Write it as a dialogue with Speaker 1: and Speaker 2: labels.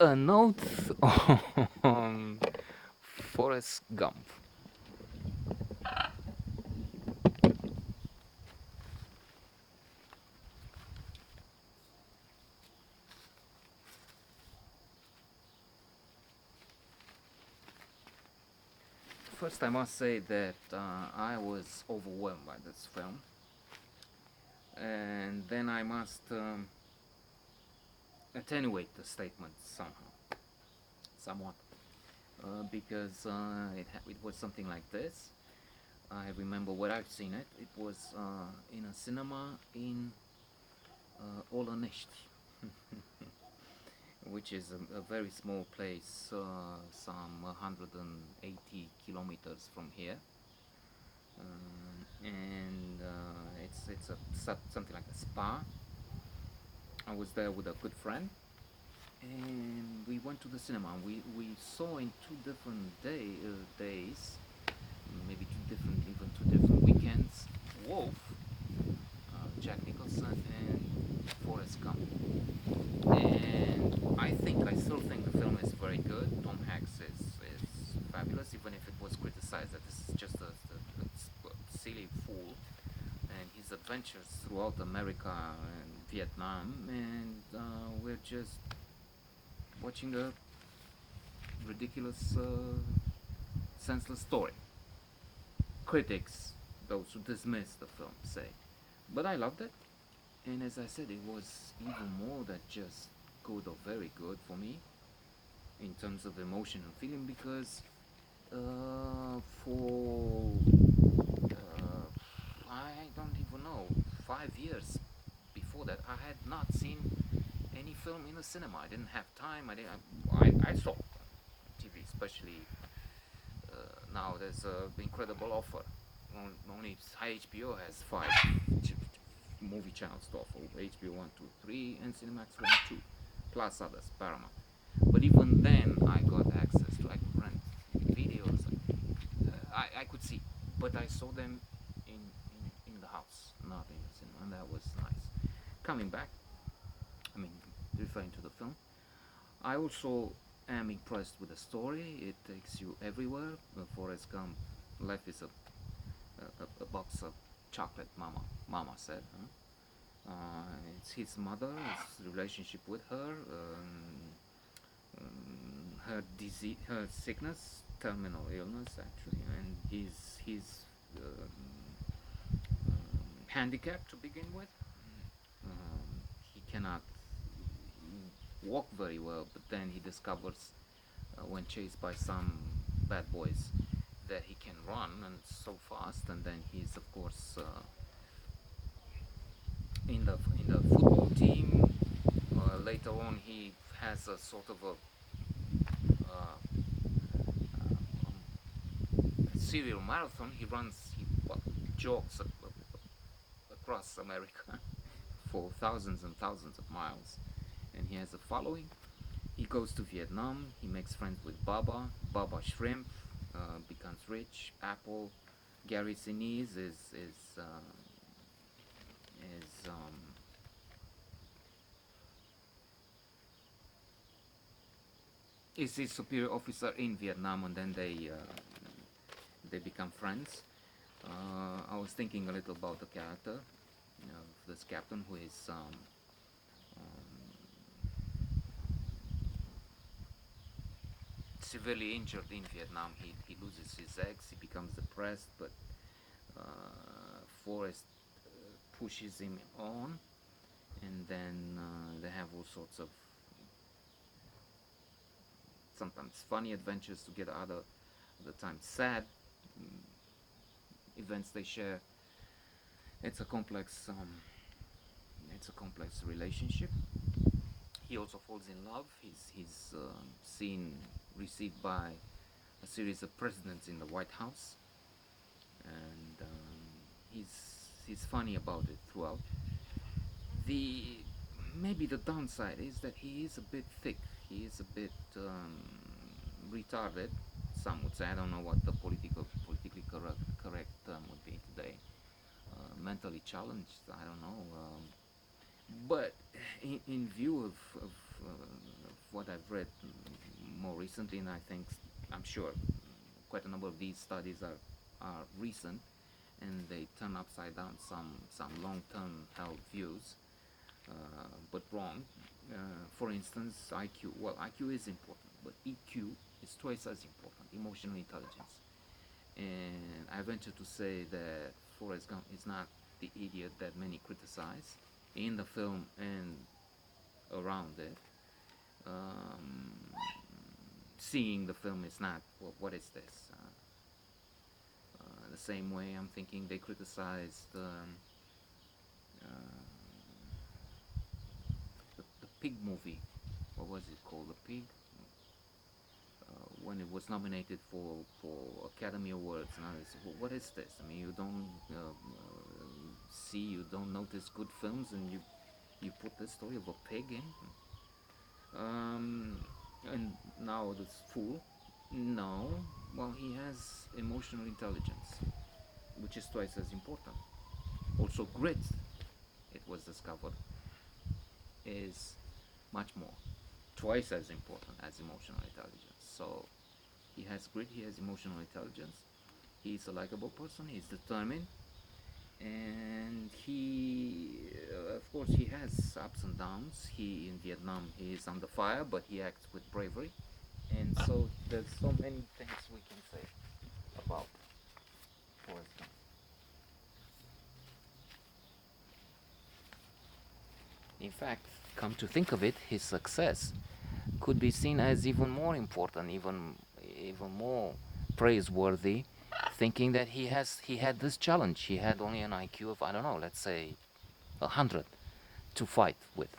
Speaker 1: A note on Forrest Gump. First, I must say that I was overwhelmed by this film, and then I must attenuate the statement somewhat, because it was something like this. I remember where I've seen it. It was in a cinema in Olănești, which is a very small place, some 180 kilometers from here. And it's something like a spa. I was there with a good friend, and we went to the cinema. We saw in two different days, maybe two different weekends. Wolf, Jack Nicholson, and Forrest Gump. And I still think the film is very good. Tom Hanks is fabulous, even if it was criticized that this is just a silly fool and his adventures throughout America and Vietnam, and we're just watching a ridiculous, senseless story. Critics, those who dismiss the film, say, but I loved it, and as I said, it was even more than just good or very good for me in terms of emotion and feeling, because for I don't even know, 5 years before that, I had not seen any film in the cinema. I didn't have time. I saw TV, especially now. There's an incredible offer. Only HBO has five movie channels to offer: HBO 1, 2, 3, and Cinemax 1, 2, plus others, Paramount. But even then, I got access to. I could rent videos. I could see, but I saw them in the house, not in the cinema, and that was nice. Coming back, I mean, referring to the film, I also am impressed with the story. It takes you everywhere. Forrest Gump life is a box of chocolate, Mama said. Huh? It's his mother, his relationship with her, her disease, her sickness, terminal illness actually, and his handicap to begin with. He cannot walk very well, but then he discovers when chased by some bad boys that he can run and so fast, and then he's of course in the football team. Later on, he has a sort of a serial marathon. He runs, he jogs across America for thousands and thousands of miles, and he has a following. He goes to Vietnam. He makes friends with Baba Shrimp, becomes rich. Apple, Gary Sinise is is his superior officer in Vietnam, and then they become friends. I was thinking a little about the character, of this captain who is severely injured in Vietnam. He loses his eggs. He becomes depressed, but Forrest pushes him on, and then they have all sorts of sometimes funny adventures together, other times sad events they share. It's a complex relationship. He also falls in love. He's seen received by a series of presidents in the White House, and he's funny about it throughout. The maybe the downside is that he is a bit thick. He is a bit retarded. Some would say. I don't know what the politically correct term would be today. Mentally challenged. I don't know. But in view of what I've read more recently, and I'm sure quite a number of these studies are recent, and they turn upside down some long-term health views, but wrong. For instance, IQ. Well, IQ is important, but EQ is twice as important, emotional intelligence. And I venture to say that Forrest Gump is not the idiot that many criticize in the film and around it. Um, Seeing the film is not, well, what is this? The same way I'm thinking they criticized uh, the Pig movie. What was it called? The Pig? When it was nominated for Academy Awards, and I said, well, what is this? I mean, you don't see, you don't notice good films, and you put the story of a pig in. And now this fool, no, well, he has emotional intelligence, which is twice as important. Also, grit, it was discovered, is much more, twice as important as emotional intelligence. So he has grit, he has emotional intelligence, he's a likable person, he's determined, and of course, he has ups and downs. He in Vietnam, he is under fire, but he acts with bravery, and so there's so many things we can say about Forrest Gump. In fact, come to think of it, his success could be seen as even more important, even more praiseworthy, thinking that he had this challenge. He had only an IQ of, I don't know, let's say 100 to fight with.